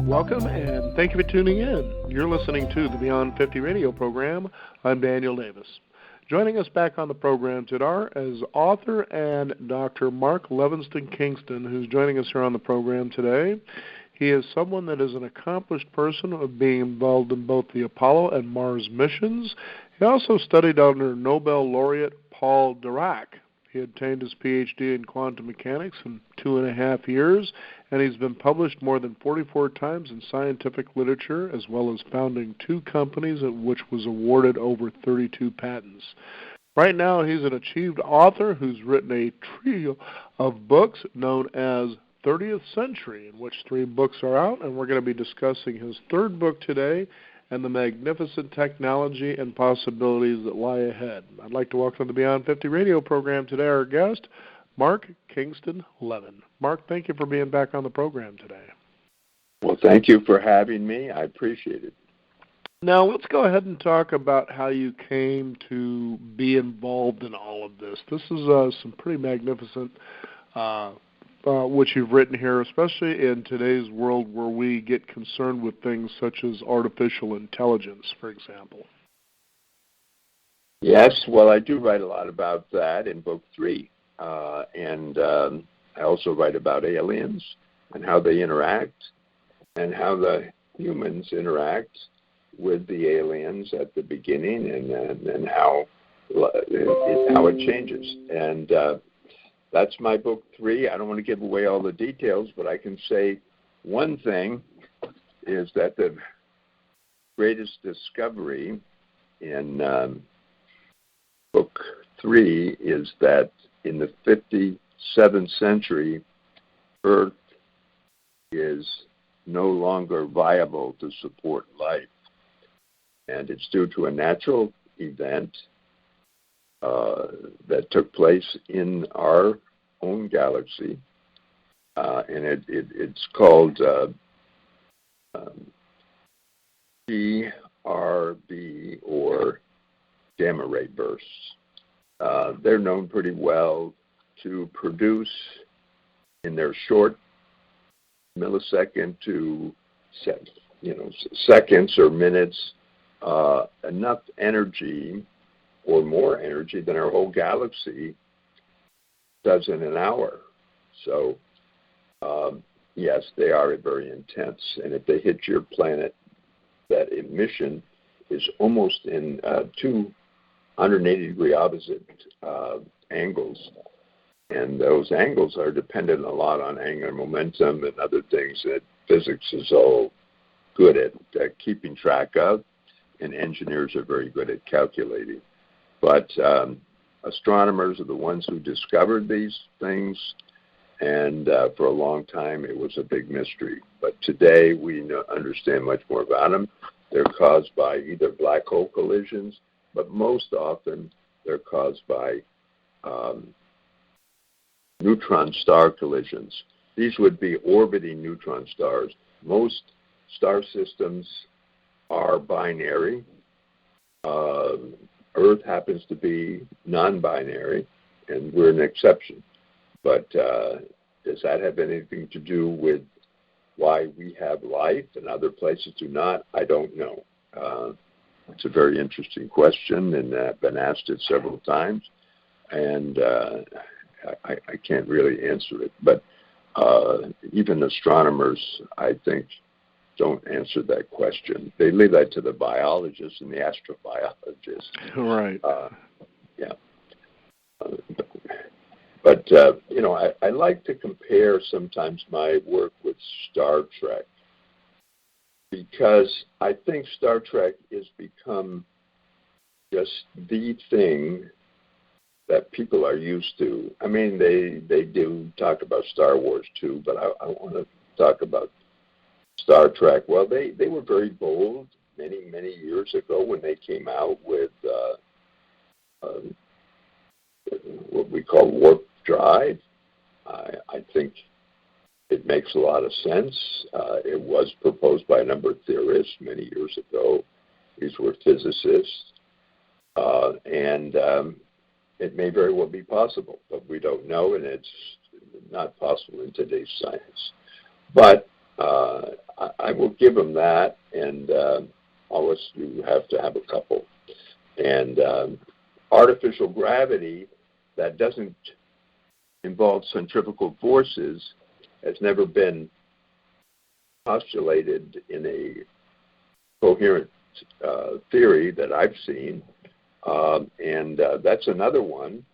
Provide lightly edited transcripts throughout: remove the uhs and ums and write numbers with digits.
Welcome, and thank you for tuning in. You're listening to the Beyond 50 radio program. I'm Daniel Davis. Joining us back on the program today is author and Dr. Mark Levingston Kingston, who's joining us here on the program today. He is someone that is an accomplished person of being involved in both the Apollo and Mars missions. He also studied under Nobel laureate Paul Dirac. He obtained his Ph.D. in quantum mechanics in 2.5 years, and he's been published more than 44 times in scientific literature, as well as founding 2 companies, at which was awarded over 32 patents. Right now, he's an achieved author who's written a trio of books known as 30th Century, in which 3 books are out, and we're going to be discussing his 3rd book today, and the magnificent technology and possibilities that lie ahead. I'd like to welcome to the Beyond 50 radio program today our guest, Mark Kingston Levin. Mark, thank you for being back on the program today. Well, thank you for having me. I appreciate it. Now, let's go ahead and talk about how you came to be involved in all of this. This is some pretty magnificent what you've written here, especially in today's world where we get concerned with things such as artificial intelligence, for example. Yes, well, I do write a lot about that in Book 3. And I also write about aliens and how they interact and how the humans interact with the aliens at the beginning and how it changes. And that's my Book 3. I don't want to give away all the details, but I can say one thing is that the greatest discovery in Book 3 is that in the 57th century, Earth is no longer viable to support life. And it's due to a natural event that took place in our own galaxy, and it's called GRB, or gamma ray bursts. They're known pretty well to produce, in their short millisecond to seconds or minutes, enough energy or more energy than our whole galaxy does in an hour. So, yes, they are very intense. And if they hit your planet, that emission is almost in 280-degree opposite angles. And those angles are dependent a lot on angular momentum and other things that physics is all good at keeping track of, and engineers are very good at calculating. But astronomers are the ones who discovered these things, and for a long time it was a big mystery. But today we understand much more about them. They're caused by either black hole collisions, but most often they're caused by neutron star collisions. These would be orbiting neutron stars. Most star systems are binary. Earth happens to be non-binary, and we're an exception. But does that have anything to do with why we have life and other places do not? I don't know. It's a very interesting question, and I've been asked it several times, and I can't really answer it. But even astronomers, I think, don't answer that question. They leave that to the biologists and the astrobiologists. Right. Yeah. But I like to compare sometimes my work with Star Trek, because I think Star Trek has become just the thing that people are used to. I mean, they do talk about Star Wars too, but I want to talk about Star Trek. Well, they were very bold many, many years ago when they came out with what we call warp drive. I think it makes a lot of sense. It was proposed by a number of theorists many years ago. These were physicists. And it may very well be possible, but we don't know, and it's not possible in today's science. But I I will give them that, and always you have to have a couple. And artificial gravity that doesn't involve centrifugal forces has never been postulated in a coherent theory that I've seen. And that's another one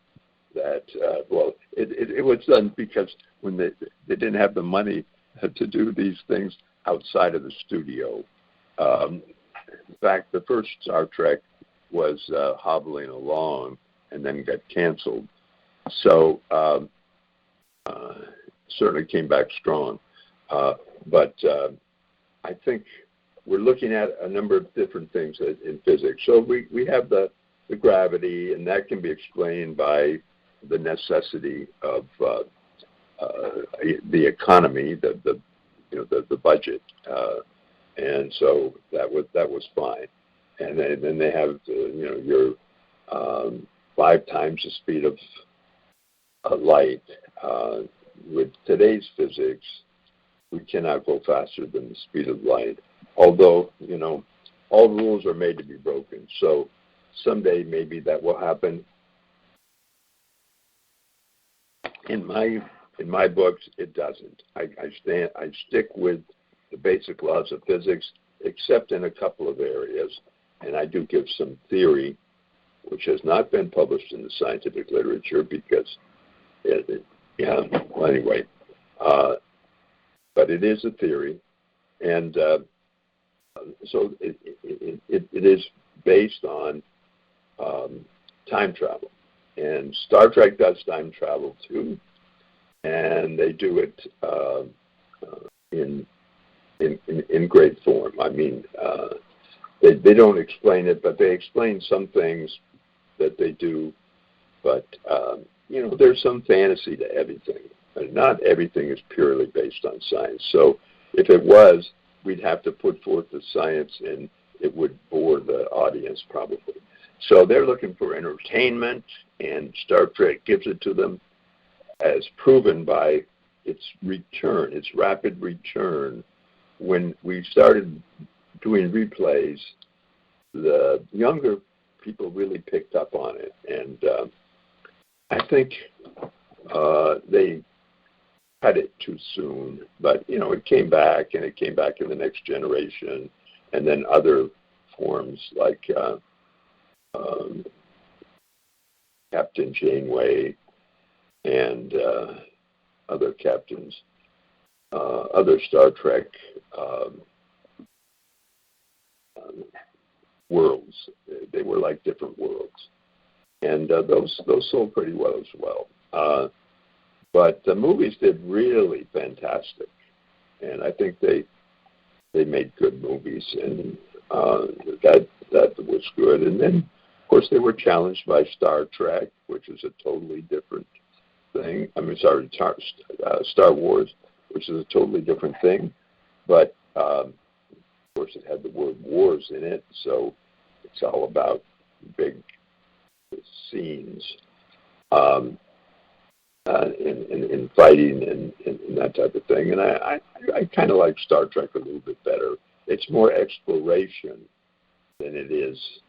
that, it was done because when they didn't have the money to do these things outside of the studio. In fact, the first Star Trek was hobbling along and then got canceled. So certainly came back strong. But I think we're looking at a number of different things in physics. So we have the gravity, and that can be explained by the necessity of the economy, the budget, and so that was fine. And then they have your 5 times the speed of light. With today's physics, we cannot go faster than the speed of light. Although all rules are made to be broken. So someday maybe that will happen. In my books, it doesn't. I stick with the basic laws of physics, except in a couple of areas, and I do give some theory, which has not been published in the scientific literature because, anyway, but it is a theory, and so it is based on time travel. And Star Trek does time travel too, and they do it in great form. I mean, they don't explain it, but they explain some things that they do. But there's some fantasy to everything. And not everything is purely based on science. So if it was, we'd have to put forth the science, and it would bore the audience probably. So they're looking for entertainment, and Star Trek gives it to them, as proven by its return, its rapid return. When we started doing replays, the younger people really picked up on it, and I think they cut it too soon. But it came back, and it came back in the next generation, and then other forms like Captain Janeway and other captains, other Star Trek worlds. They were like different worlds, and those sold pretty well as well. But the movies did really fantastic, and I think they made good movies, and that was good. And then, of course, they were challenged by Star Trek, which is a totally different thing. Star Wars, which is a totally different thing. But, of course, it had the word wars in it, so it's all about big scenes in fighting and that type of thing. And I kind of like Star Trek a little bit better. It's more exploration than it is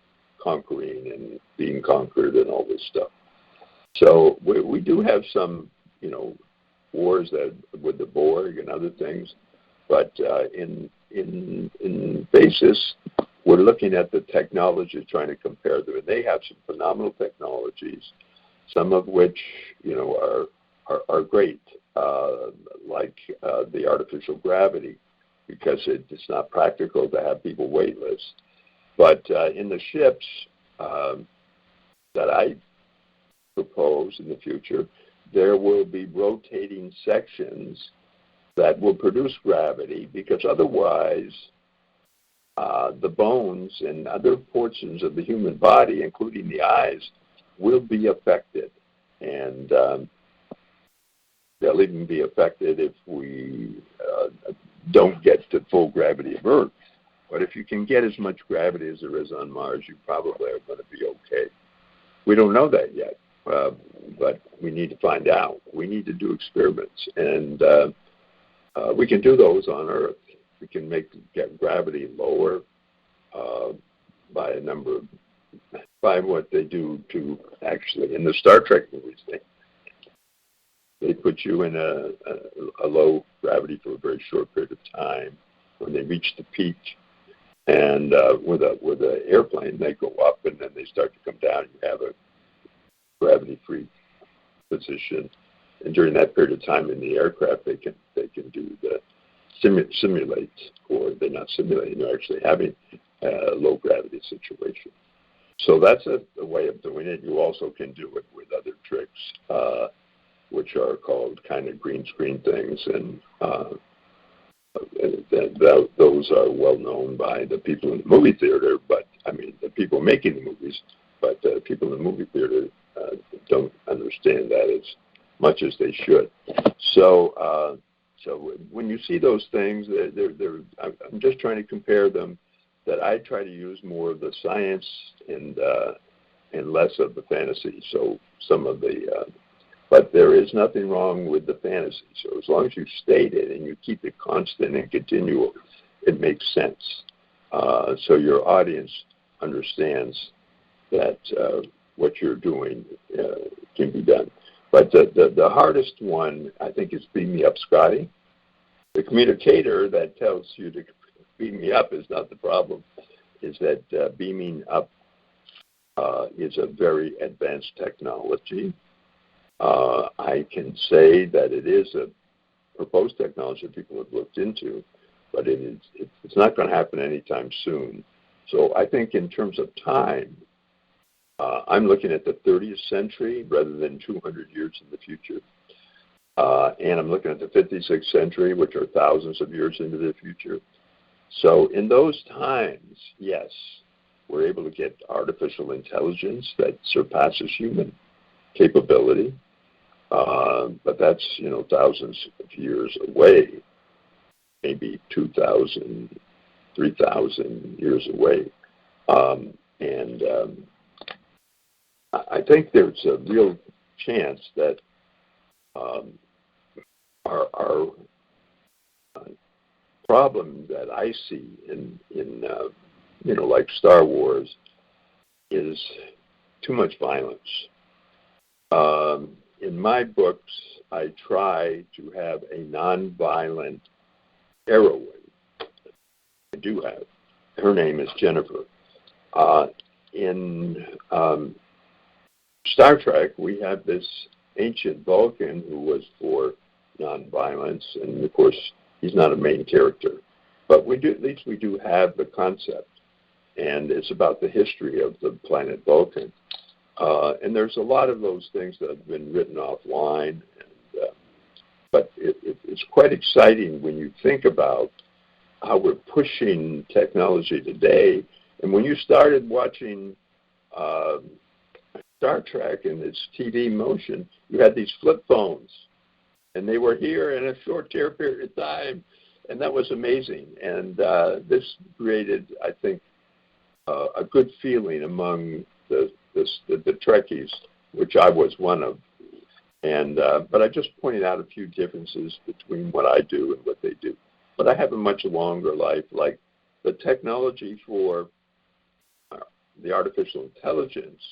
conquering and being conquered and all this stuff. So we do have some, wars that with the Borg and other things, but in basis, we're looking at the technology, trying to compare them. And they have some phenomenal technologies, some of which are great, like the artificial gravity, because it's not practical to have people weightless. But in the ships that I propose in the future, there will be rotating sections that will produce gravity, because otherwise the bones and other portions of the human body, including the eyes, will be affected. And they'll even be affected if we don't get to full gravity of Earth. But if you can get as much gravity as there is on Mars, you probably are going to be okay. We don't know that yet, but we need to find out. We need to do experiments, and we can do those on Earth. we can get gravity lower by a number of, by what they do to actually, in the Star Trek movies, they put you in a low gravity for a very short period of time. When they reach the peak, and with an airplane, they go up and then they start to come down. You have a gravity-free position, and during that period of time in the aircraft, they can do the simulate, or they're not simulating; they're actually having a low gravity situation. So that's a way of doing it. You also can do it with other tricks, which are called kind of green screen things, and those are well known by the people in the movie theater. But I mean, the people making the movies, but the people in the movie theater don't understand that as much as they should. So when you see those things, I'm just trying to compare them. That I try to use more of the science and less of the fantasy. So some of the, but there is nothing wrong with the fantasy. So as long as you state it and you keep it constant and continual, it makes sense. So your audience understands that what you're doing can be done. But the hardest one, I think, is Beam Me Up, Scotty. The communicator that tells you to beam me up is not the problem. Is that beaming up is a very advanced technology. I can say that it is a proposed technology that people have looked into, but it's not going to happen anytime soon. So I think in terms of time, I'm looking at the 30th century rather than 200 years in the future. And I'm looking at the 56th century, which are thousands of years into the future. So in those times, yes, we're able to get artificial intelligence that surpasses human capability, but that's, thousands of years away, maybe 2,000, 3,000 years away. And I think there's a real chance that our problem that I see in like Star Wars is too much violence. In my books, I try to have a non-violent heroine. I do have. Her name is Jennifer. In Star Trek, we have this ancient Vulcan who was for non-violence, and of course, he's not a main character. But at least we do have the concept, and it's about the history of the planet Vulcan. And there's a lot of those things that have been written offline, but it's quite exciting when you think about how we're pushing technology today. And when you started watching Star Trek and its TV motion, you had these flip phones, and they were here in a short period of time, and that was amazing. And this created, I think, a good feeling among the Trekkies, which I was one of. And but I just pointed out a few differences between what I do and what they do. But I have a much longer life. Like the technology for the artificial intelligence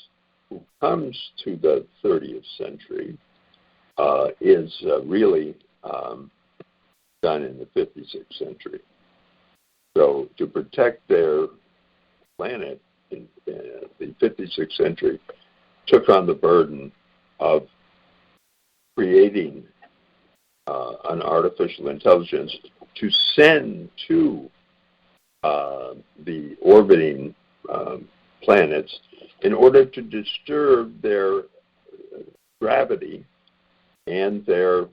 who comes to the 30th century is really done in the 56th century. So to protect their planet in the 56th century took on the burden of creating an artificial intelligence to send to the orbiting planets in order to disturb their gravity and their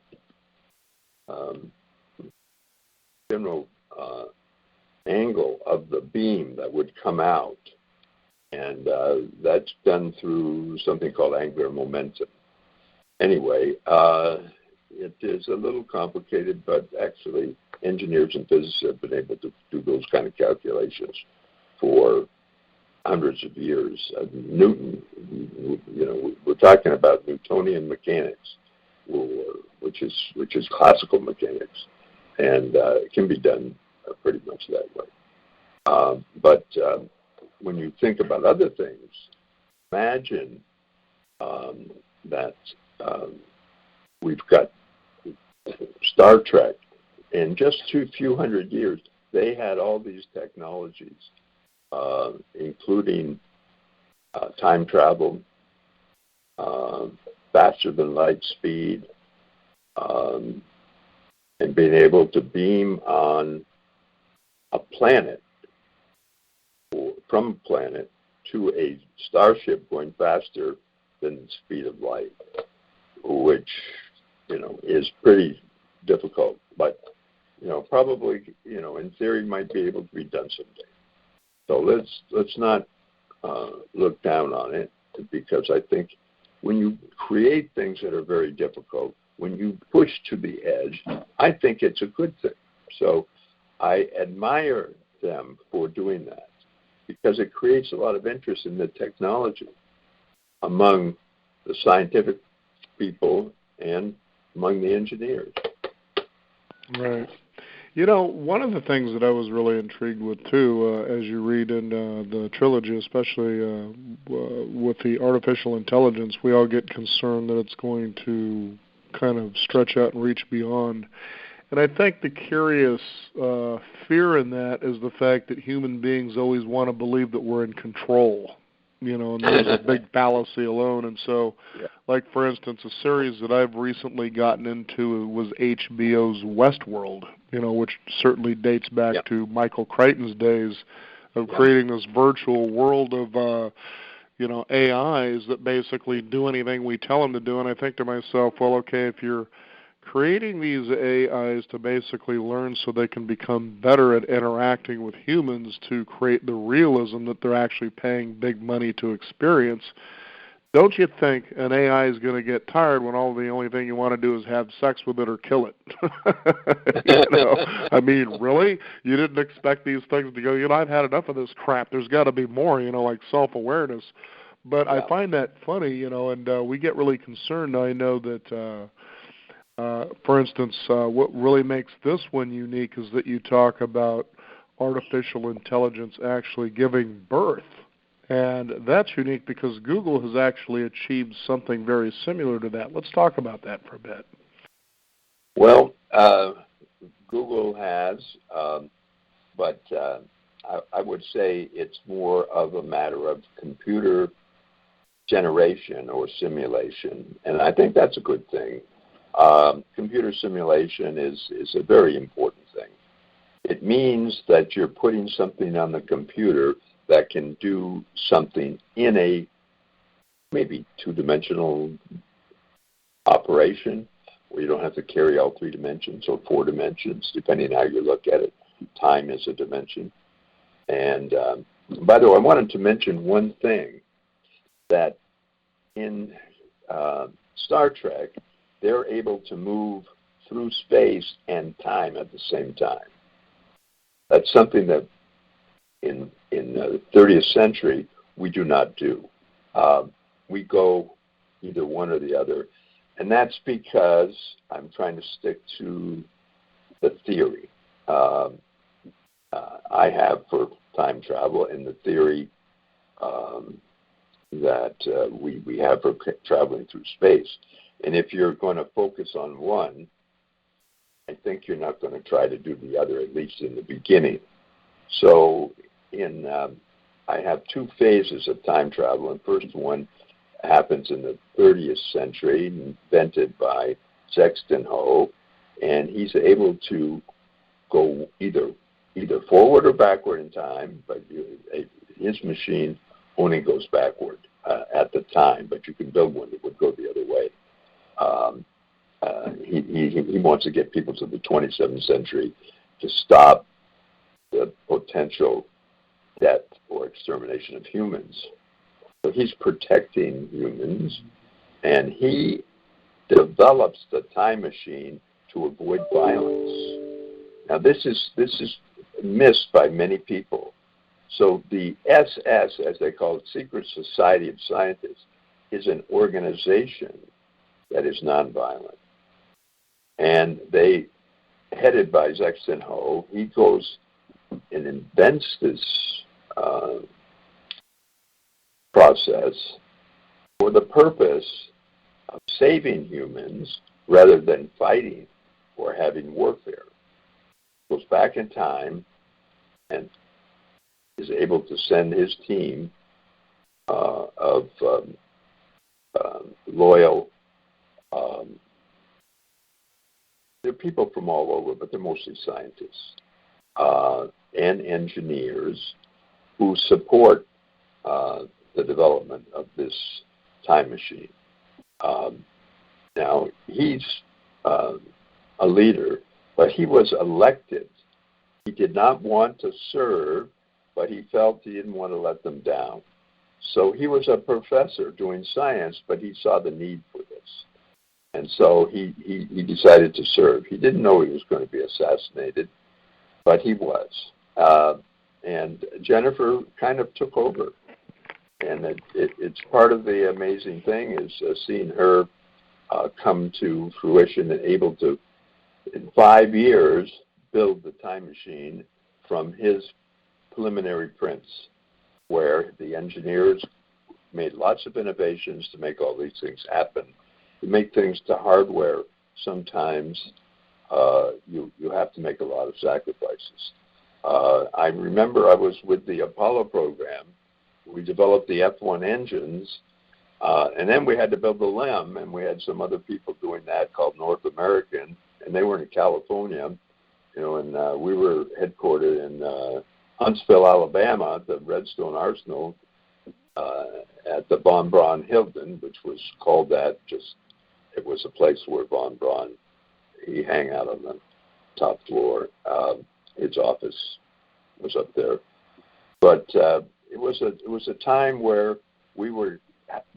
general angle of the beam that would come out. And that's done through something called angular momentum. Anyway, it is a little complicated, but actually engineers and physicists have been able to do those kind of calculations for hundreds of years. Newton, we're talking about Newtonian mechanics, which is classical mechanics, and it can be done pretty much that way. But when you think about other things, imagine that we've got Star Trek. In just a few hundred years, they had all these technologies, including time travel, faster than light speed, and being able to beam on a planet, from a planet to a starship going faster than the speed of light, which, is pretty difficult, but, probably, in theory might be able to be done someday. So let's not look down on it, because I think when you create things that are very difficult, when you push to the edge, I think it's a good thing. So I admire them for doing that, because it creates a lot of interest in the technology among the scientific people and among the engineers. Right. One of the things that I was really intrigued with, too, as you read in the Trilogy, especially with the artificial intelligence, we all get concerned that it's going to kind of stretch out and reach beyond. And I think the curious fear in that is the fact that human beings always want to believe that we're in control, and there's a big fallacy alone. And so, like, for instance, a series that I've recently gotten into was HBO's Westworld, which certainly dates back to Michael Crichton's days of creating this virtual world of, AIs that basically do anything we tell them to do. And I think to myself, well, okay, if you're creating these AIs to basically learn so they can become better at interacting with humans to create the realism that they're actually paying big money to experience, don't you think an AI is going to get tired when the only thing you want to do is have sex with it or kill it? I mean, really? You didn't expect these things to go, I've had enough of this crap. There's got to be more, like self-awareness. But I find that funny, and we get really concerned. I know that for instance, what really makes this one unique is that you talk about artificial intelligence actually giving birth. And that's unique because Google has actually achieved something very similar to that. Let's talk about that for a bit. Well, Google has, but I would say it's more of a matter of computer generation or simulation, and I think that's a good thing. Computer simulation is a very important thing. It means that you're putting something on the computer that can do something in a maybe two-dimensional operation where you don't have to carry all 3 dimensions or 4 dimensions, depending on how you look at it. Time is a dimension. And by the way, I wanted to mention one thing, that in Star Trek, they're able to move through space and time at the same time. That's something that in the 30th century we do not do. We go either one or the other, and that's because I'm trying to stick to the theory I have for time travel and the theory that we have for traveling through space. And if you're going to focus on one, I think you're not going to try to do the other, at least in the beginning. So I have 2 phases of time travel. And first one happens in the 30th century, invented by Sexton Ho, and he's able to go either forward or backward in time, but his machine only goes backward at the time, but you can build one that would go the other way. He wants to get people to the 27th century to stop the potential death or extermination of humans. So he's protecting humans, and he develops the time machine to avoid violence. Now this is missed by many people. So the SS, as they call it, Secret Society of Scientists, is an organization that is nonviolent. And they, headed by Sexton Ho, he goes and invents this process for the purpose of saving humans rather than fighting or having warfare. Goes back in time and is able to send his team of loyal, they're people from all over, but they're mostly scientists and engineers who support the development of this time machine. Now, he's a leader, but he was elected. He did not want to serve, but he felt he didn't want to let them down. So he was a professor doing science, but he saw the need for this. And so he decided to serve. He didn't know he was going to be assassinated, but he was. And Jennifer kind of took over. And it's part of the amazing thing is seeing her come to fruition and able to, in 5 years, build the time machine from his preliminary prints, where the engineers made lots of innovations to make all these things happen. To make things to hardware, sometimes you have to make a lot of sacrifices. I remember I was with the Apollo program. We developed the F-1 engines, and then we had to build the LEM, and we had some other people doing that called North American, and they were in California, and we were headquartered in Huntsville, Alabama, at the Redstone Arsenal, at the Von Braun Hilton, which was called that. It was a place where Von Braun, he hang out on the top floor. His office was up there, but it was a time where we were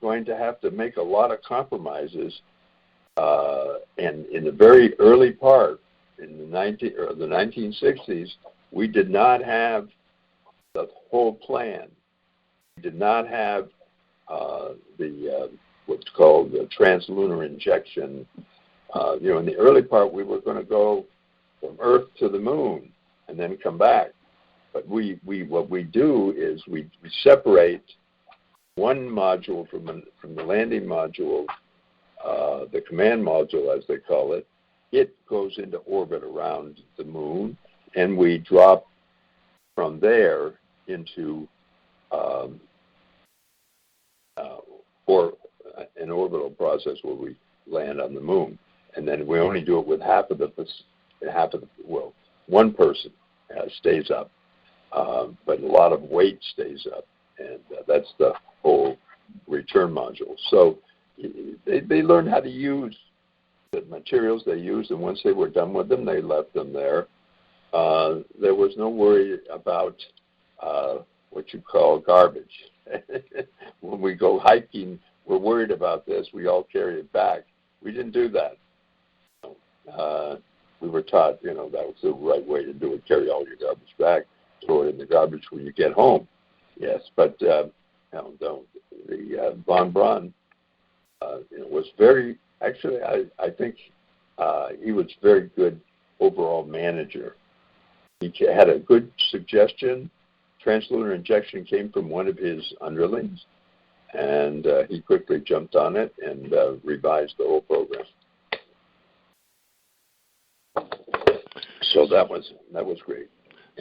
going to have to make a lot of compromises, and in the very early part, in the 1960s, we did not have the whole plan. We did not have what's called the translunar injection. In the early part, we were going to go from Earth to the Moon and then come back. But what we do is we separate one module from the landing module, the command module, as they call it. It goes into orbit around the Moon, and we drop from there into an orbital process where we land on the Moon. And then we only do it with one person stays up, but a lot of weight stays up, and that's the whole return module. So they learned how to use the materials they used, and once they were done with them, they left them there. There was no worry about what you call garbage. When we go hiking, we're worried about this. We all carry it back. We didn't do that. We were taught, that was the right way to do it. Carry all your garbage back, throw it in the garbage when you get home. Yes, but the Von Braun was very. Actually, I think he was very good overall manager. He had a good suggestion. Translunar injection came from one of his underlings, and he quickly jumped on it and revised the whole program. So that was great.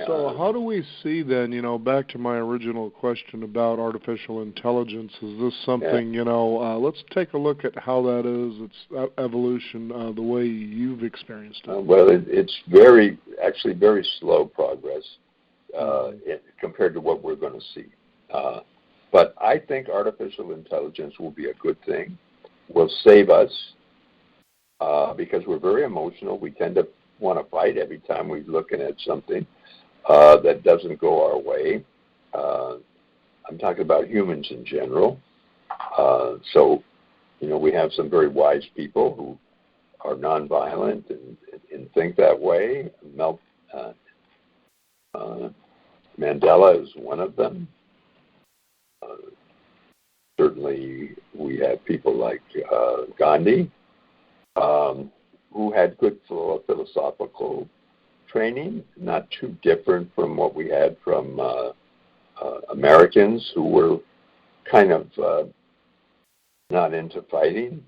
So how do we see then, back to my original question about artificial intelligence, is this something, let's take a look at how that is, its evolution, the way you've experienced it. Well, it's very slow progress compared to what we're going to see. But I think artificial intelligence will be a good thing, will save us, because we're very emotional. We tend to want to fight every time we're looking at something that doesn't go our way. I'm talking about humans in general. So, we have some very wise people who are nonviolent and think that way. Mandela is one of them. Certainly, we have people like Gandhi, who had good philosophical training, not too different from what we had from Americans who were kind of not into fighting.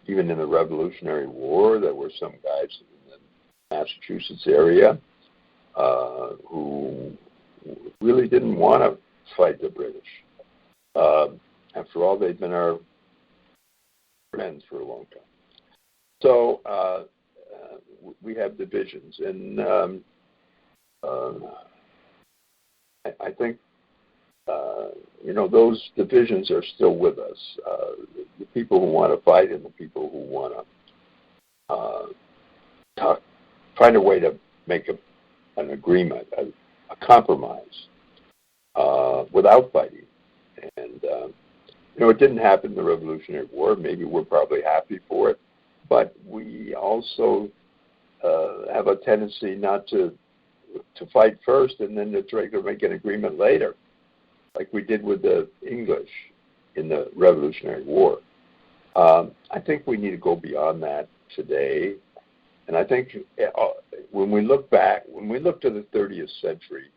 Even in the Revolutionary War, there were some guys in the Massachusetts area who really didn't want to fight the British. After all, they'd been our friends for a long time. So we have divisions, and I think those divisions are still with us. The people who want to fight and the people who want to find a way to make an agreement, a compromise without fighting. And it didn't happen in the Revolutionary War. Maybe we're probably happy for it, but we also have a tendency not to fight first and then to try to make an agreement later, like we did with the English in the Revolutionary War. I think we need to go beyond that today. And I think when we look back, when we look to the 30th century,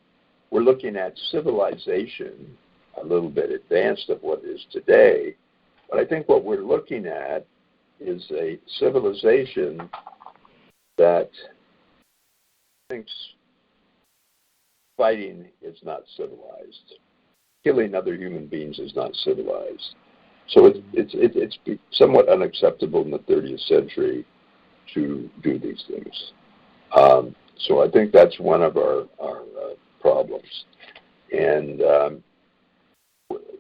we're looking at civilization a little bit advanced of what is today. But I think what we're looking at is a civilization that thinks fighting is not civilized. Killing other human beings is not civilized. So it's somewhat unacceptable in the 30th century to do these things. So I think that's one of our problems. And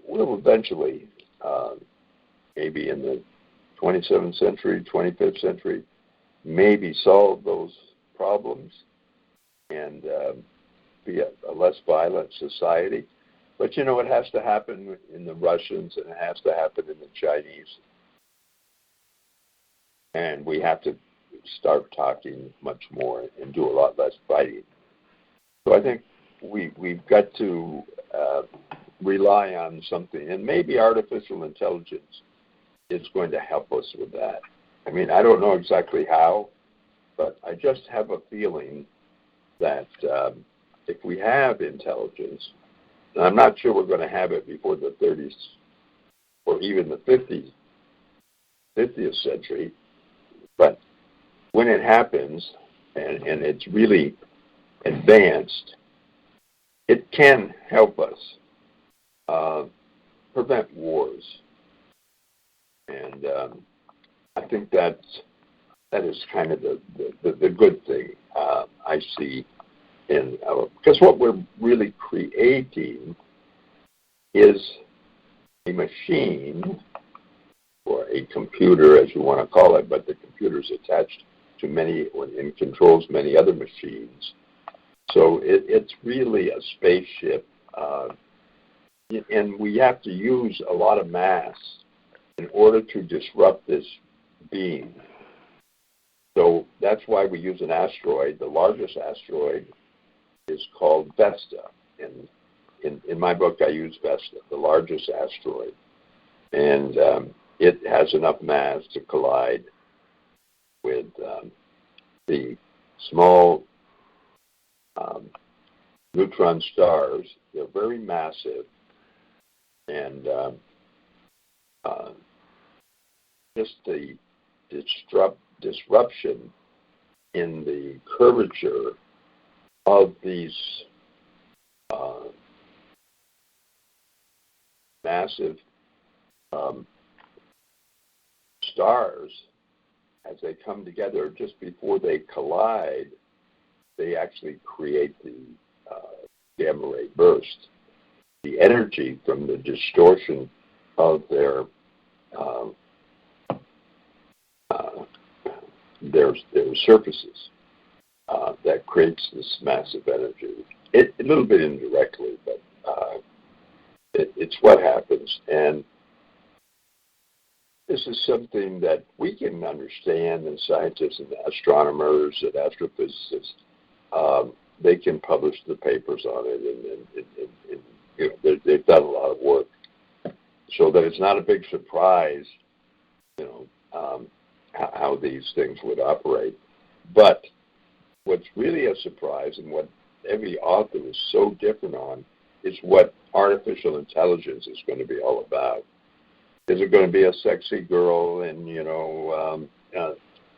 we'll eventually, maybe in the 27th century, 25th century, maybe solve those problems and be a less violent society. But, it has to happen in the Russians and it has to happen in the Chinese. And we have to start talking much more and do a lot less fighting. So I think we've got to rely on something. And maybe artificial intelligence is going to help us with that. I mean, I don't know exactly how, but I just have a feeling that if we have intelligence, and I'm not sure we're going to have it before the 30s or even the 50th century, but when it happens and it's really advanced, it can help us prevent wars. And I think that is kind of the good thing I see. Because what we're really creating is a machine or a computer, as you want to call it, but the computer is attached to many and controls many other machines. So it's really a spaceship, and we have to use a lot of mass in order to disrupt this being. So that's why we use an asteroid. The largest asteroid is called Vesta. And in my book, I use Vesta, the largest asteroid. And it has enough mass to collide with the small neutron stars. They're very massive. And just the disruption in the curvature of these massive stars, as they come together just before they collide, they actually create the gamma ray burst. The energy from the distortion of their surfaces that creates this massive energy. A little bit indirectly, but it's what happens. And this is something that we can understand, and scientists and astronomers and astrophysicists, they can publish the papers on it, and they've done a lot of work, so that it's not a big surprise, how these things would operate. But what's really a surprise and what every author is so different on is what artificial intelligence is going to be all about. Is it going to be a sexy girl and,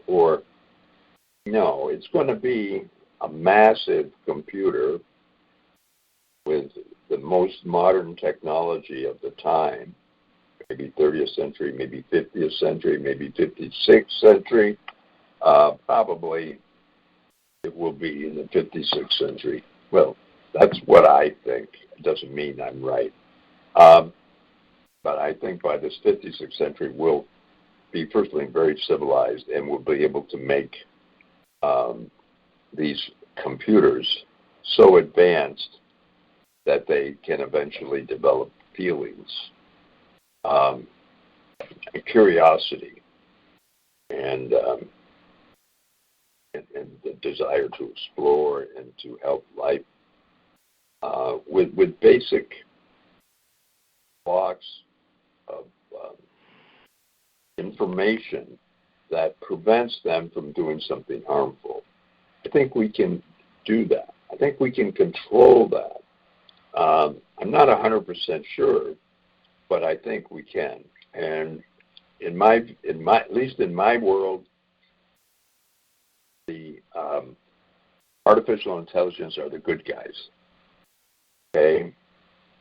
or no, it's going to be a massive computer with the most modern technology of the time, maybe 30th century, maybe 50th century, maybe 56th century. Probably it will be in the 56th century. Well, that's what I think. It doesn't mean I'm right. But I think by this 56th century, we'll be, firstly, very civilized, and we'll be able to make these computers so advanced that they can eventually develop feelings, curiosity, and the desire to explore and to help life with basic blocks of information that prevents them from doing something harmful. I think we can do that. I think we can control that. I'm not 100% sure, but I think we can. And at least in my world, the artificial intelligence are the good guys. Okay,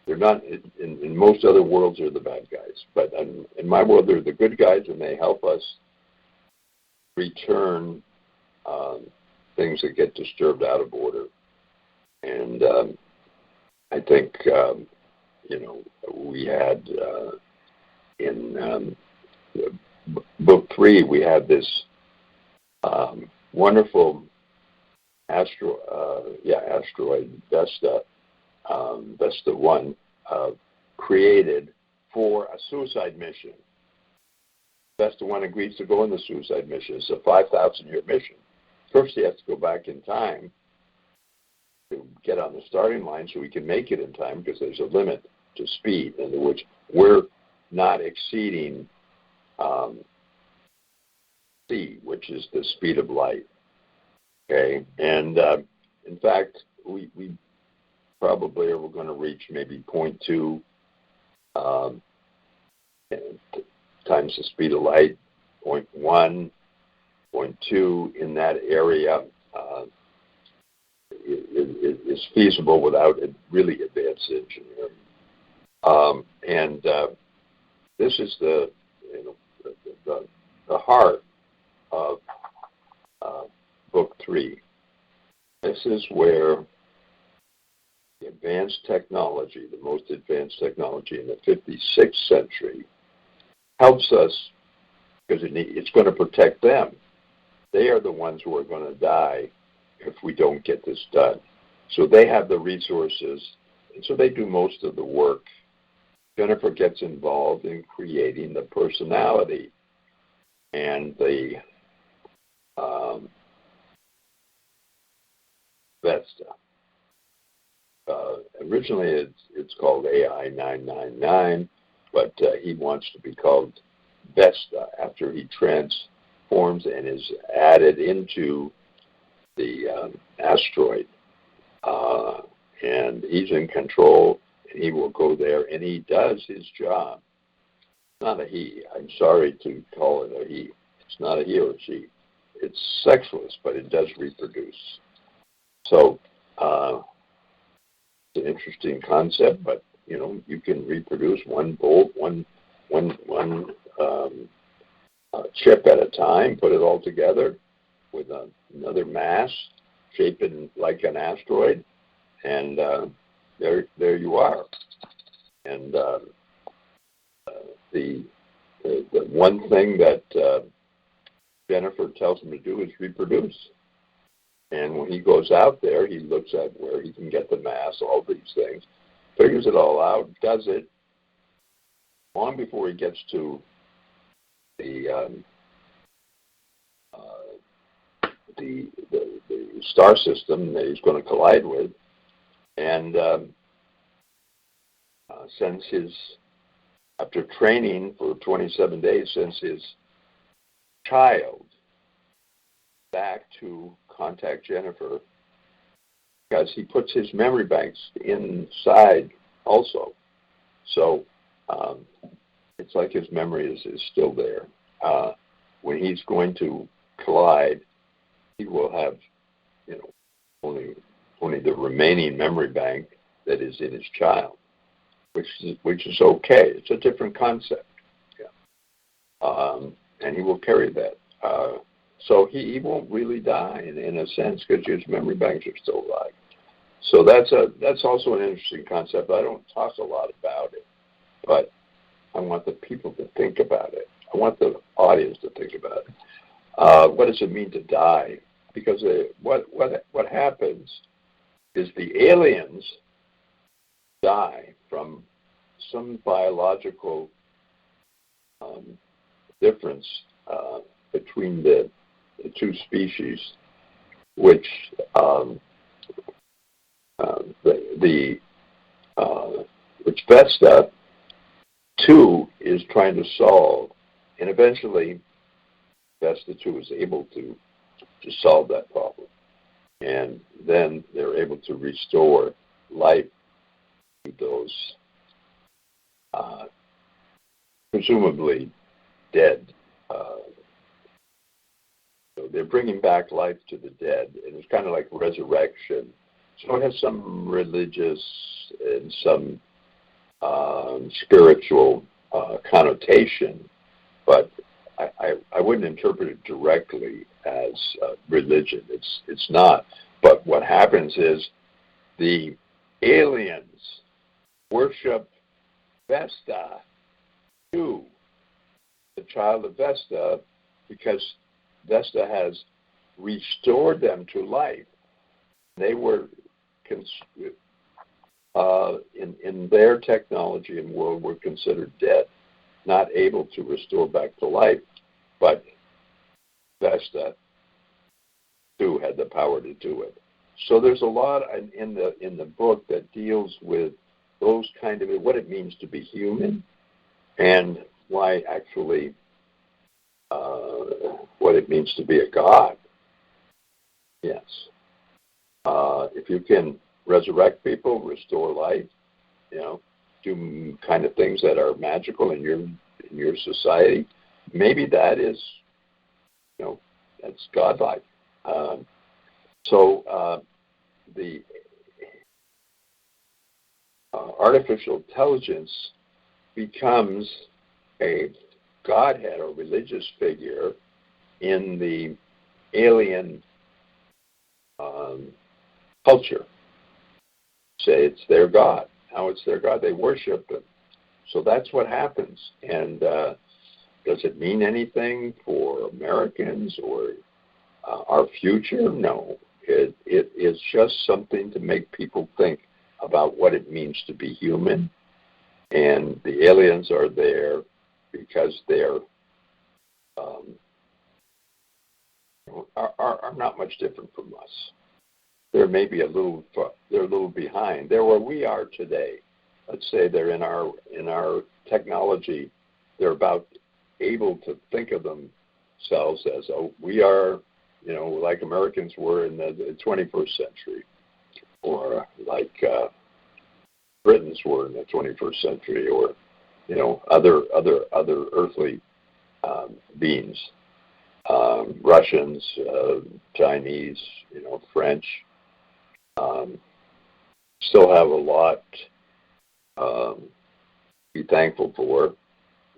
they're not. In most other worlds, they're the bad guys. But in my world, they're the good guys, and they help us return things that get disturbed out of order. And I think we had in book 3, we had this wonderful asteroid Vesta 1 created for a suicide mission. Vesta 1 agrees to go on the suicide mission. It's a 5,000-year mission. First, he has to go back in time to get on the starting line so we can make it in time, because there's a limit to speed, in which we're not exceeding c, which is the speed of light. Okay, and in fact, we probably are going to reach maybe 0.2 times the speed of light, 0.1, 0.2 in that area. Is feasible without really advanced engineering. And this is the heart of Book 3. This is where the advanced technology, the most advanced technology in the 56th century, helps us, because it's going to protect them. They are the ones who are going to die if we don't get this done. So they have the resources, and so they do most of the work. Jennifer gets involved in creating the personality and the Vesta. Originally, it's called AI 999, but he wants to be called Vesta after he transforms and is added into the asteroid. And he's in control, and he will go there, and he does his job. It's not a he. I'm sorry to call it a he. It's not a he or a she. It's sexless, but it does reproduce. So it's an interesting concept, but you can reproduce one bolt, one chip at a time, put it all together with another mass, shaped like an asteroid, and there you are. And the one thing that Jennifer tells him to do is reproduce. And when he goes out there, he looks at where he can get the mass, all these things, figures it all out, does it long before he gets to the star system that he's going to collide with, and sends after training for 27 days, sends his child back to contact Jennifer because he puts his memory banks inside also. So it's like his memory is still there. When he's going to collide, he will have, only the remaining memory bank that is in his child, which is okay. It's a different concept. Yeah. And he will carry that. So he won't really die in a sense because his memory banks are still alive. So that's also an interesting concept. I don't talk a lot about it, but I want the people to think about it. I want the audience to think about it. What does it mean to die? Because what happens is the aliens die from some biological difference between the two species, which which Vesta 2 is trying to solve, and eventually Vesta 2 is able to solve that problem, and then they're able to restore life to those presumably dead. So they're bringing back life to the dead, and it's kind of like resurrection. So it has some religious and some spiritual connotation, but I wouldn't interpret it directly as religion. It's not. But what happens is the aliens worship Vesta too, the child of Vesta, because Vesta has restored them to life. They were in their technology and world were considered dead, not able to restore back to life, but Vesta too had the power to do it. So there's a lot in the book that deals with those kind of what it means to be human, and why actually what it means to be a god. Yes, if you can resurrect people, restore life, do kind of things that are magical in your society, maybe that is, that's godlike. So the artificial intelligence becomes a godhead or religious figure in the alien culture. Say it's their god. How it's their god? They worship him. So that's what happens. And does it mean anything for Americans or our future? No. It is just something to make people think about what it means to be human. And the aliens are there because they're are not much different from us. They're maybe a little behind. They're where we are today. Let's say they're in our technology. They're about able to think of themselves as we are, like Americans were in the 21st century, or like Britons were in the 21st century, or other earthly beings, Russians, Chinese, French. Still have a lot to be thankful for.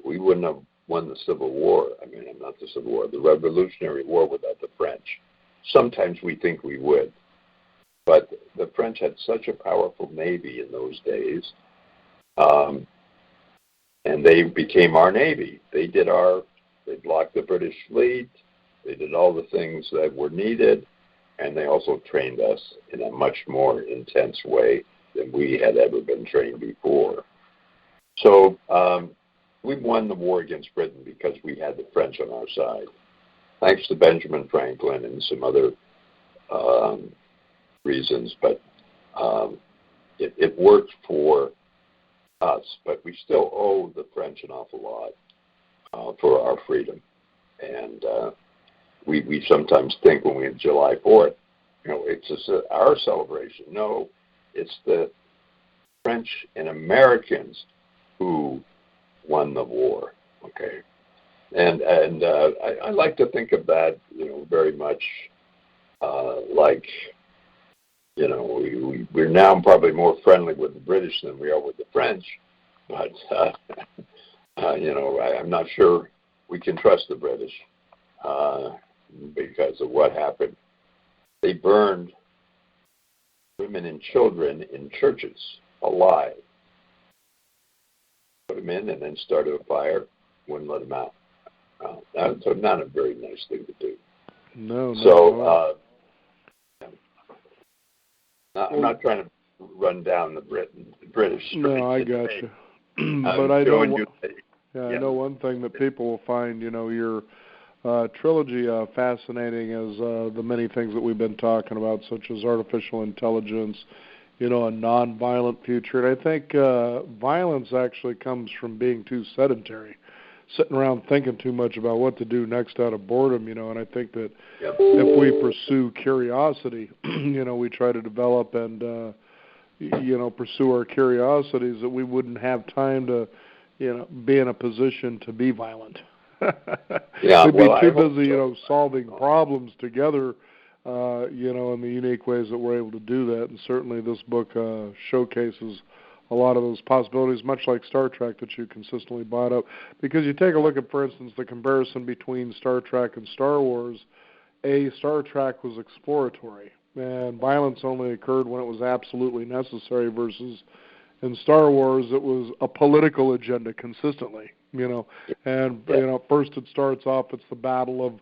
We wouldn't have won the Civil War. Not the Civil War, the Revolutionary War without the French. Sometimes we think we would. But the French had such a powerful navy in those days, and they became our navy. They blocked the British fleet. They did all the things that were needed, and they also trained us in a much more intense way than we had ever been trained before. So we won the war against Britain because we had the French on our side, thanks to Benjamin Franklin and some other reasons. But it worked for us, but we still owe the French an awful lot for our freedom. And we sometimes think when we have July 4th, it's just our celebration. No, it's the French and Americans who won the war. Okay, and I like to think of that, very much like, we're now probably more friendly with the British than we are with the French, but I'm not sure we can trust the British because of what happened. They burned women and children in churches alive. Put them in and then started a fire, wouldn't let them out. That's not a very nice thing to do. No. So, I'm not trying to run down the British. No, I got you. But I know one thing that people will find, your trilogy fascinating as the many things that we've been talking about, such as artificial intelligence, a non-violent future. And I think violence actually comes from being too sedentary, sitting around thinking too much about what to do next out of boredom, and I think that if we pursue curiosity, we try to develop and, pursue our curiosities, that we wouldn't have time to, be in a position to be violent. We'd be too busy, solving problems together, in the unique ways that we're able to do that. And certainly this book showcases a lot of those possibilities, much like Star Trek that you consistently brought up. Because you take a look at, for instance, the comparison between Star Trek and Star Wars. Star Trek was exploratory, and violence only occurred when it was absolutely necessary, versus in Star Wars it was a political agenda consistently, And, first it starts off, it's the battle of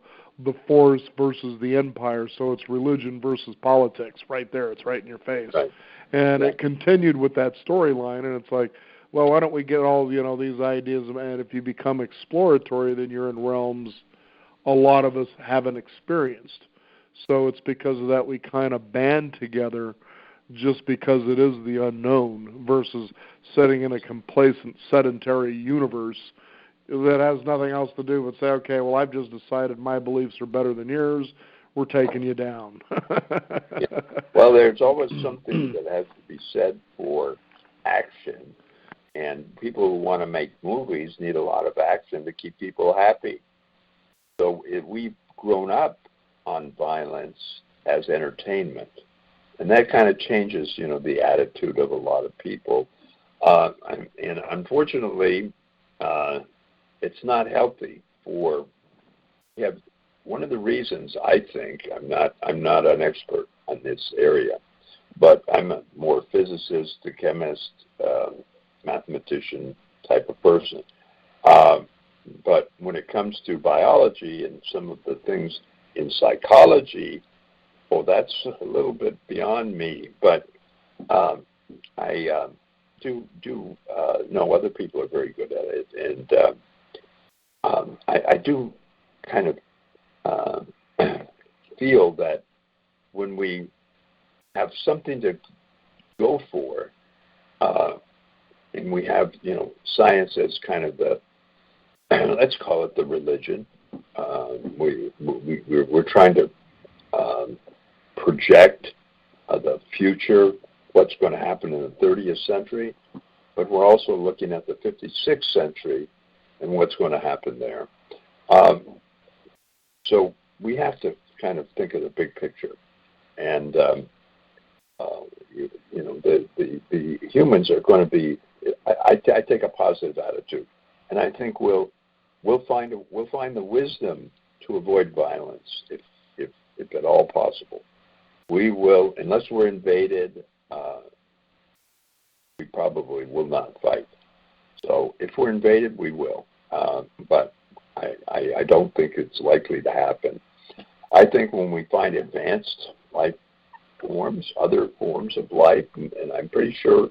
the Force versus the Empire, so it's religion versus politics right there. It's right in your face. Right. And it continued with that storyline, and it's like, well, why don't we get all, these ideas, and if you become exploratory, then you're in realms a lot of us haven't experienced. So it's because of that we kind of band together just because it is the unknown, versus sitting in a complacent, sedentary universe that has nothing else to do but say, okay, well, I've just decided my beliefs are better than yours. We're taking you down. Yeah. Well, there's always something that has to be said for action, and people who want to make movies need a lot of action to keep people happy. So if we've grown up on violence as entertainment, and that kind of changes, the attitude of a lot of people. And unfortunately, it's not healthy for. One of the reasons, I think, I'm not an expert on this area, but I'm a more physicist, a chemist, mathematician type of person. But when it comes to biology and some of the things in psychology, that's a little bit beyond me. But I do know other people are very good at it, and I do kind of feel that when we have something to go for, and we have, science as kind of the, let's call it the religion. We're trying to project the future, what's going to happen in the 30th century, but we're also looking at the 56th century and what's going to happen there. So we have to kind of think of the big picture, and the humans are going to be. I take a positive attitude, and I think we'll find the wisdom to avoid violence if at all possible. We will, unless we're invaded. We probably will not fight. So if we're invaded, we will. But I don't think it's likely to happen. I think when we find advanced life forms, other forms of life, and I'm pretty sure,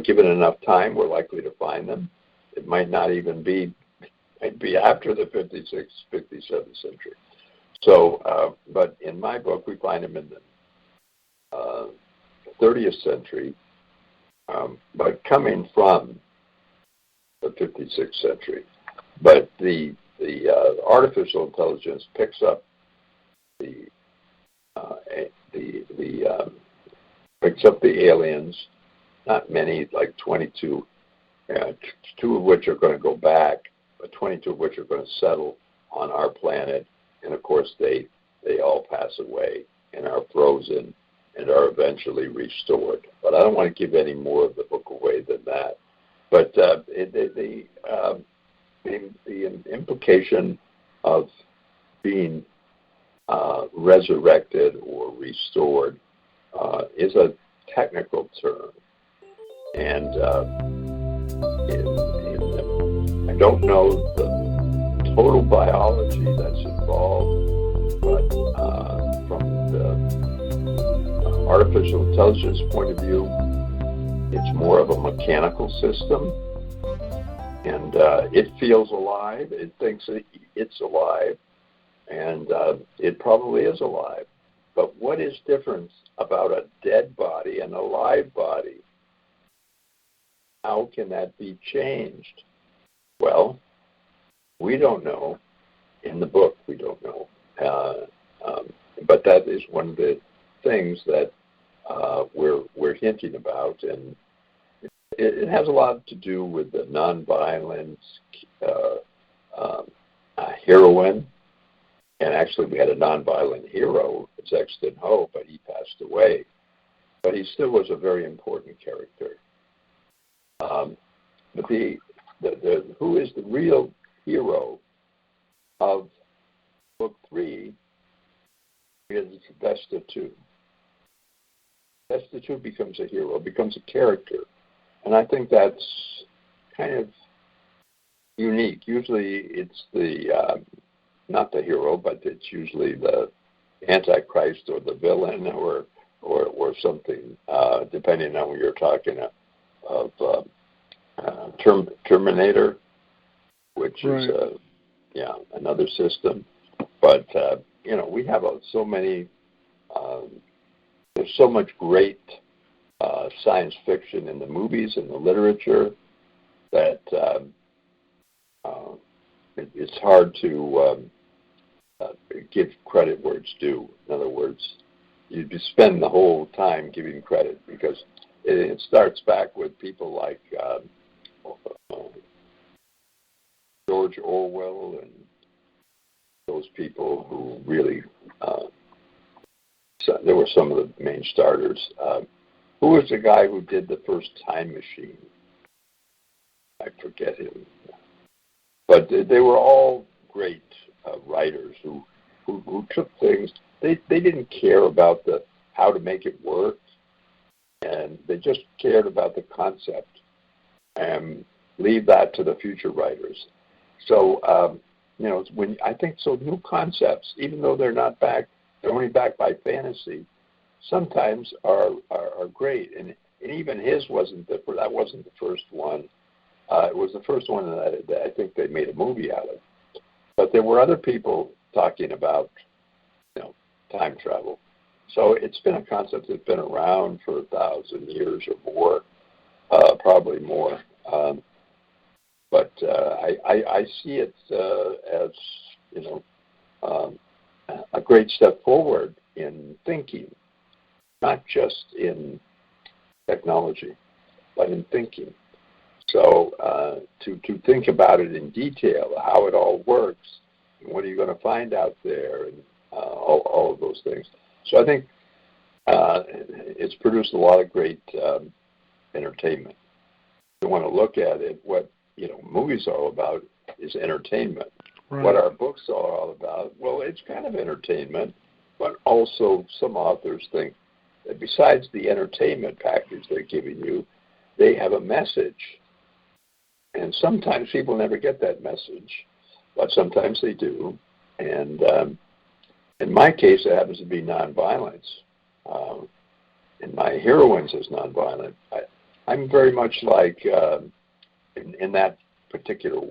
given enough time, we're likely to find them. It might not even be, might be after the 56th, 57th century. So, but in my book, we find them in the 30th century, but coming from the 56th century. But the artificial intelligence picks up the picks up the aliens. Not many, like 22, two of which are going to go back, but 22 of which are going to settle on our planet. And of course, they all pass away and are frozen and are eventually restored. But I don't want to give any more of the book away than that. But the implication of being resurrected or restored is a technical term. And I don't know the total biology that's involved, but from the artificial intelligence point of view, it's more of a mechanical system, and it feels alive. It thinks it's alive, and it probably is alive. But what is different about a dead body and a live body? How can that be changed? Well, we don't know. In the book, we don't know. But that is one of the things that we're hinting about, and it has a lot to do with the nonviolent heroine. And actually, we had a nonviolent hero, Sexton Ho, but he passed away. But he still was a very important character. But who is the real hero of Book 3 is Destitute. Destitute becomes a hero, becomes a character. And I think that's kind of unique. Usually it's not the hero, but it's usually the Antichrist or the villain or something, depending on what you're talking of. Terminator, which is another system. But we have so many. There's so much great science fiction in the movies and the literature that it's hard to give credit where it's due. In other words, you spend the whole time giving credit because it starts back with people like George Orwell and those people who really, there were some of the main starters. Who was the guy who did the first Time Machine? I forget him. But they were all great writers who took things. They didn't care about how to make it work, and they just cared about the concept and leave that to the future writers. So when I think so, new concepts, even though they're only backed by fantasy, sometimes are great. And even his wasn't the first one. It was the first one that I think they made a movie out of. But there were other people talking about, time travel. So it's been a concept that's been around for 1,000 years or more, probably more. But I see it as, a great step forward in thinking, not just in technology, but in thinking. So to think about it in detail, how it all works, and what are you going to find out there, and all of those things. So I think it's produced a lot of great entertainment. If you want to look at it, what movies are all about is entertainment. Right. What our books are all about, well, it's kind of entertainment, but also some authors think that besides the entertainment package they're giving you, they have a message. And sometimes people never get that message, but sometimes they do. And in my case, it happens to be nonviolence. And my heroines is nonviolent. I'm very much like, in that particular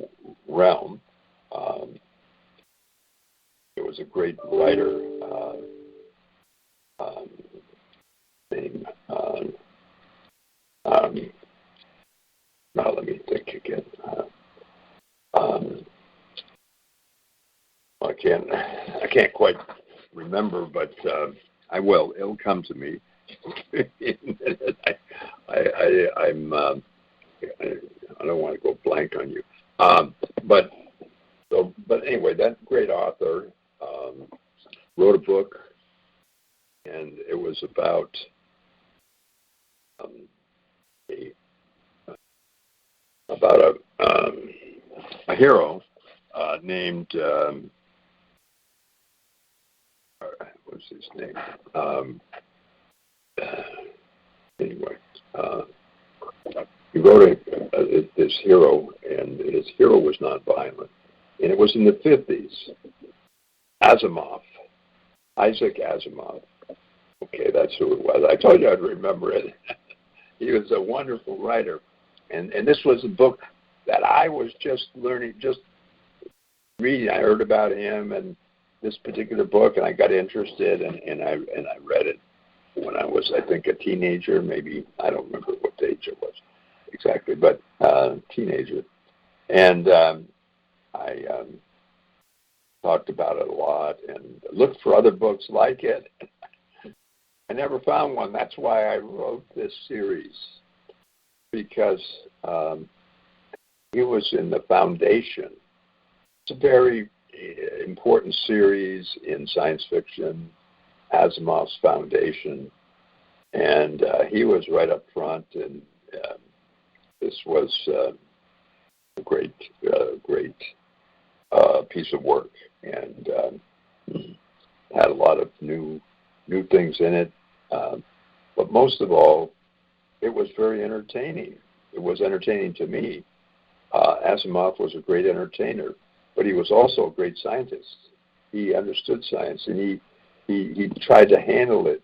realm, there was a great writer named, now let me think again. I can't quite remember, but I will. It'll come to me. I don't want to go blank on you. But anyway, that great author wrote a book, and it was about a hero named what's his name? Anyway, he wrote this hero, and his hero was nonviolent, and it was in the 50s. Asimov, Isaac Asimov. Okay, that's who it was. I told you I'd remember it. He was a wonderful writer, and this was a book that I was just learning, just reading. I heard about him and this particular book, and I got interested, and I read it when I was, I think, a teenager. Maybe I don't remember what age it was exactly, but teenager, and I talked about it a lot and looked for other books like it. I never found one. That's why I wrote this series, because it was in the foundation. It's a very important series in science fiction, Asimov's foundation, and he was right up front, and this was a great piece of work, and had a lot of new things in it, but most of all, it was very entertaining. It was entertaining to me. Asimov was a great entertainer, but he was also a great scientist. He understood science, and he tried to handle it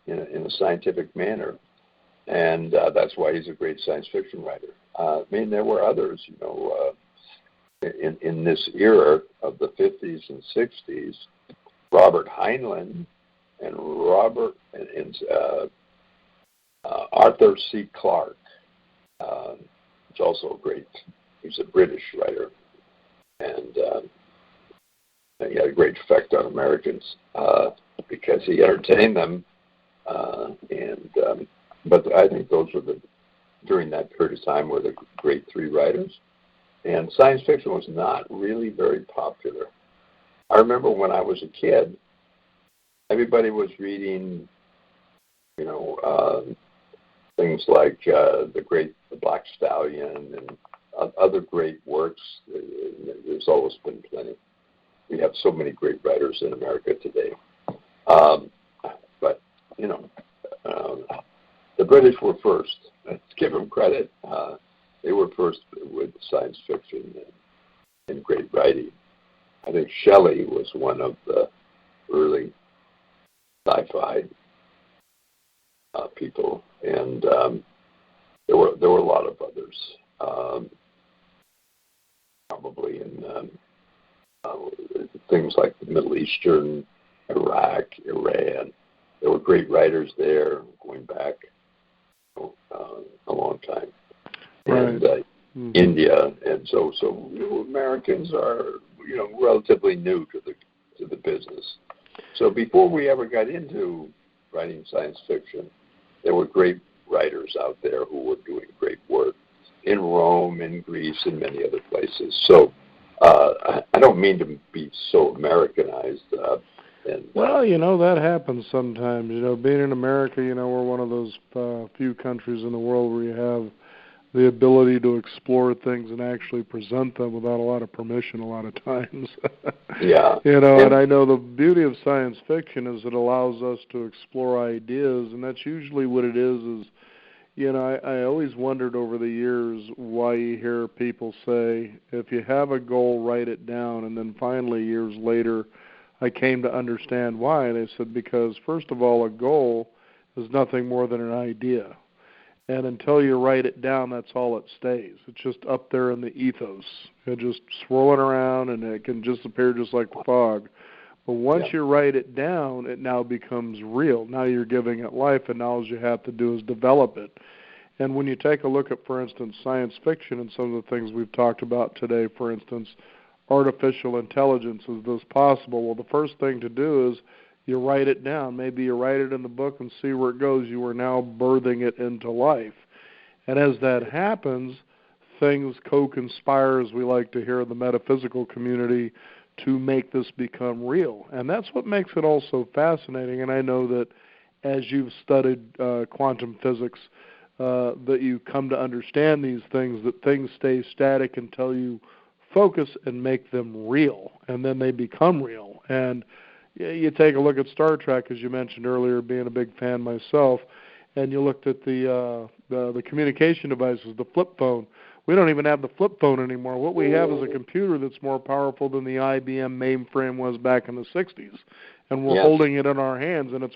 in a scientific manner, and that's why he's a great science fiction writer. I mean, there were others, in this era of the 50s and 60s, Robert Heinlein and Arthur C. Clarke. It's also he's a British writer, and he had a great effect on Americans because he entertained them, but I think those were during that period of time were the great three writers. And science fiction was not really very popular. I remember when I was a kid, everybody was reading, things like the Black Stallion and other great works. There's always been plenty. We have so many great writers in America today. But the British were first. Let's give them credit. They were first with science fiction and great writing. I think Shelley was one of the early sci-fi people, and there were a lot of others. Probably in things like the Middle Eastern, Iraq, Iran. There were great writers there going back a long time. Right. And India, and so Americans are relatively new to the business. So before we ever got into writing science fiction, there were great writers out there who were doing great work in Rome, in Greece, and many other places. So I don't mean to be so Americanized. Well, that happens sometimes. Being in America, we're one of those few countries in the world where you have the ability to explore things and actually present them without a lot of permission a lot of times. Yeah. And I know the beauty of science fiction is it allows us to explore ideas, and that's usually what it is I always wondered over the years why you hear people say, if you have a goal, write it down, and then finally years later I came to understand why. They said, because first of all, a goal is nothing more than an idea. And until you write it down, that's all it stays. It's just up there in the ethos. It just swirling around, and it can disappear just like the fog. But once you write it down, it now becomes real. Now you're giving it life, and now all you have to do is develop it. And when you take a look at, for instance, science fiction and some of the things we've talked about today, for instance, artificial intelligence? Is this possible? Well, the first thing to do is you write it down. Maybe you write it in the book and see where it goes. You are now birthing it into life. And as that happens, things co-conspire, as we like to hear in the metaphysical community, to make this become real. And that's what makes it all so fascinating. And I know that as you've studied quantum physics, that you come to understand these things, that things stay static until you focus and make them real, and then they become real. And you take a look at Star Trek, as you mentioned earlier, being a big fan myself, and you looked at the communication devices, the flip phone. We don't even have the flip phone anymore. What we have is a computer that's more powerful than the IBM mainframe was back in the 60s. And we're holding it in our hands, and it's,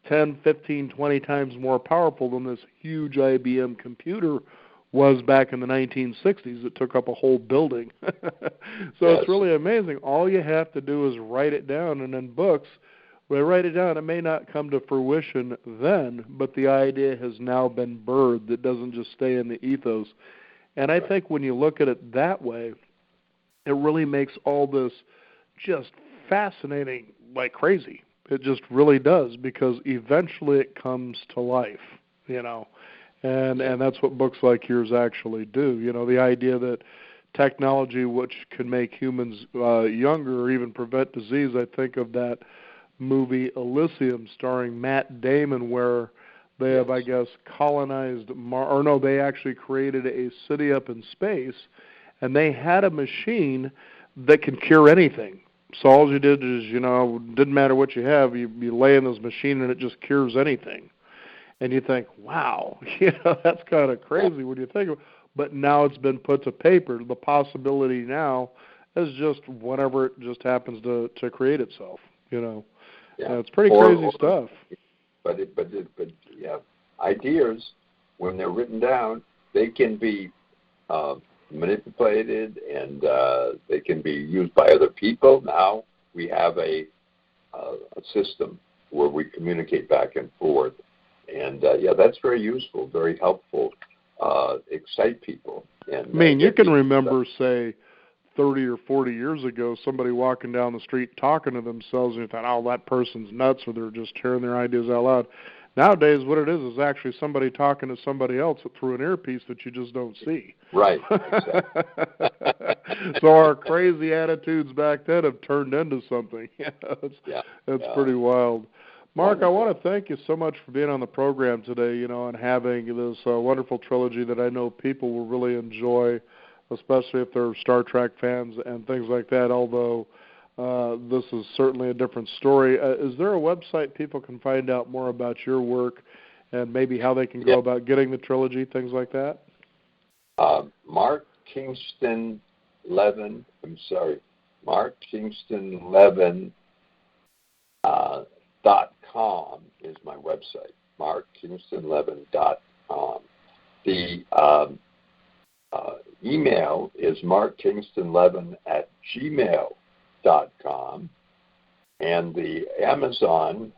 10, 15, 20 times more powerful than this huge IBM computer was back in the 1960s. It took up a whole building. So it's really amazing. All you have to do is write it down, and in books, when I write it down, it may not come to fruition then, but the idea has now been birthed. It doesn't just stay in the ethos. And I think when you look at it that way, it really makes all this just fascinating like crazy. It just really does, because eventually it comes to life, and that's what books like yours actually do. The idea that technology which can make humans younger or even prevent disease. I think of that movie Elysium starring Matt Damon, where they have, I guess, colonized they actually created a city up in space, and they had a machine that can cure anything. So all you did is, didn't matter what you have, you lay in this machine and it just cures anything. And you think, wow, that's kind of crazy when you think of it. But now it's been put to paper. The possibility now is just whenever it just happens to create itself, It's pretty crazy stuff. But ideas, when they're written down, they can be manipulated, and they can be used by other people. Now we have a system where we communicate back and forth, and that's very useful, very helpful, excite people. And you can remember, say, 30 or 40 years ago, somebody walking down the street talking to themselves, and you thought, oh, that person's nuts, or they're just sharing their ideas out loud. Nowadays, what it is actually somebody talking to somebody else through an earpiece that you just don't see. Right, exactly. So our crazy attitudes back then have turned into something. It's pretty wild. Mark, I want to thank you so much for being on the program today, and having this wonderful trilogy that I know people will really enjoy, especially if they're Star Trek fans and things like that, although this is certainly a different story. Is there a website people can find out more about your work and maybe how they can go about getting the trilogy, things like that? Mark Kingston Levin .com is my website, markkingstonlevin.com. The email is markkingstonlevin@gmail.com, and the Amazon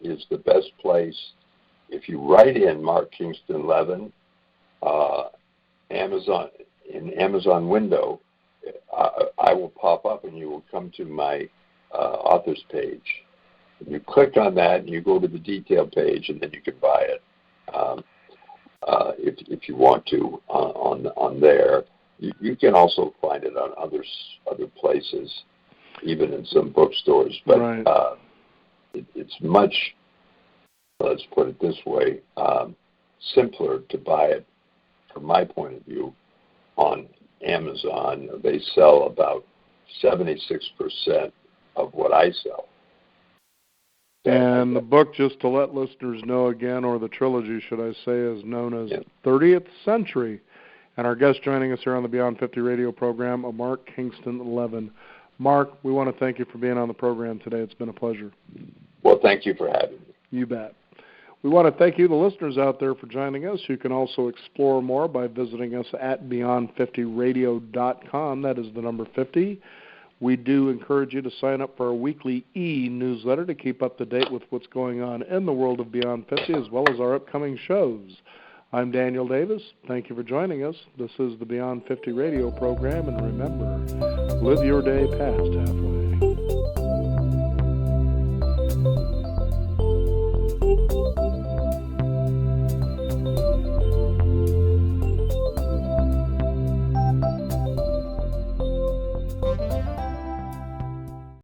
is the best place. If you write in Mark Kingston Levin, Amazon window, I will pop up and you will come to my author's page. And you click on that and you go to the detail page, and then you can buy it if you want to on there. You can also find it on other places, even in some bookstores. But it's much, let's put it this way, simpler to buy it, from my point of view, on Amazon. They sell about 76% of what I sell. And the book, just to let listeners know again, or the trilogy, should I say, is known as 30th Century. And our guest joining us here on the Beyond 50 radio program, Mark Kingston Levin. Mark, we want to thank you for being on the program today. It's been a pleasure. Well, thank you for having me. You bet. We want to thank you, the listeners out there, for joining us. You can also explore more by visiting us at beyond50radio.com. That is the number 50. We do encourage you to sign up for our weekly e-newsletter to keep up to date with what's going on in the world of Beyond 50, as well as our upcoming shows. I'm Daniel Davis. Thank you for joining us. This is the Beyond 50 radio program, and remember, live your day past halfway.